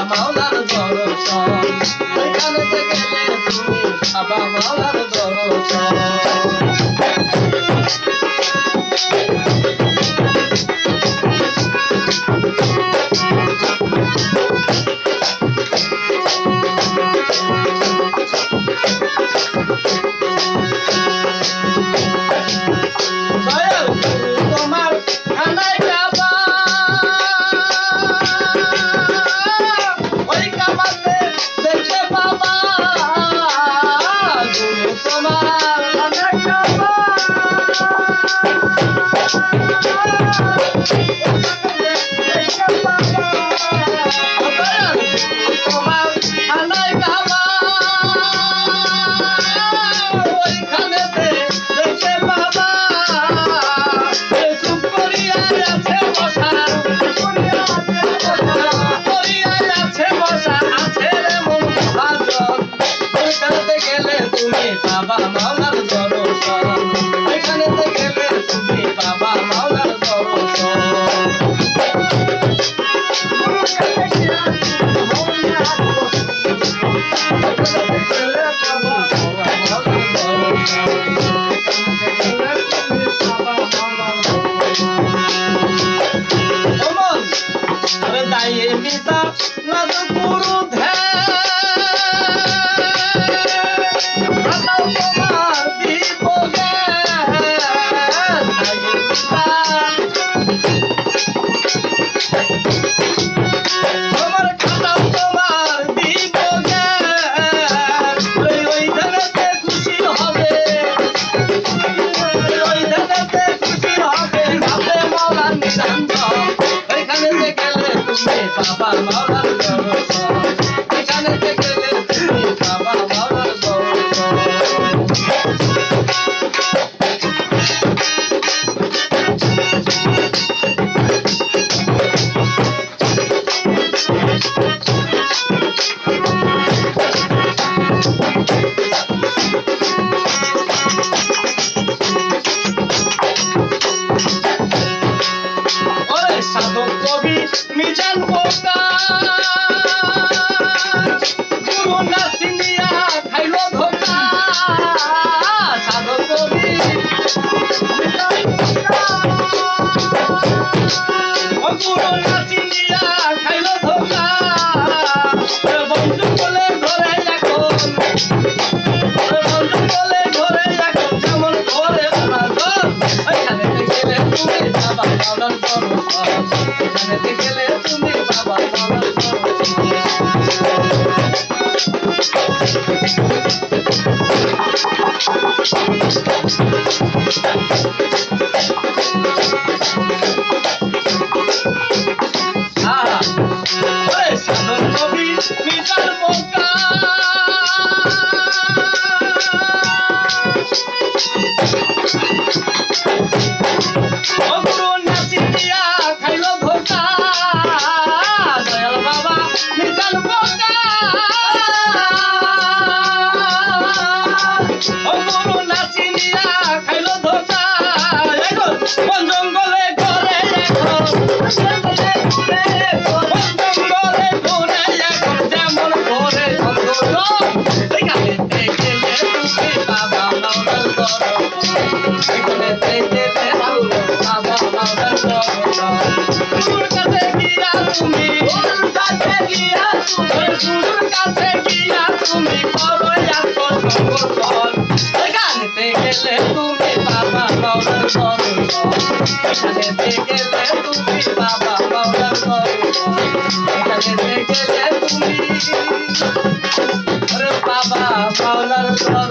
মাওলার দর্শন এখানেতে গেলে তুমি পাবা মাওলার দর্শন বাবা মাওলার দর্শন এখানেতে গেলে তুমি বাবা মাওলার দর্শন আরে দায়ে পিতা লাজ গুরু বাবা মাওলার দর্শন এখানেতে গেলে তুমি বাবা মাওলার দর্শন ওরে সাধক কবি মিজান বোকা গুরু না চিনিয়া খাইলো ধোকা সাধক কবি গুরু না চিনিয়া খাইলো ধোকা বন্ধু বলে ঘরে এখন বন্ধু বলে ঘরে এখন যেমন ঘরে বানাতো ওইখানে গেলে তুমি বাবা মাওলার দর্শন এখানেতে গেলে তুমি বাবা মাওলার সাধন কবি মিজান বোকা গুরু না চিনিয়া খাইলো ধোকা দয়াল বাবা মিজান বোকা গুরু না চিনিয়া খাইলো ধোকা বন জঙ্গলে ঘরে এখন জঙ্গলে ঘুরে এখন যেমন ঘরে এখানেতে গেলে তুমি বাবা মাওলার দর্শন এখানেতে গেলে তুমি বাবা মাওলার দর্শন গুরুর কাছে গিয়া তুমি গুরুর কাছে গিয়া তুমি করো আত্মসমর্পণ এখানেতে গেলে তুমি বাবা মাওলার দর্শন এখানেতে গেলে তুমি বাবা মাওলার দর্শন এখানেতে গেলে তুমি বাবা মাওলার দর্শন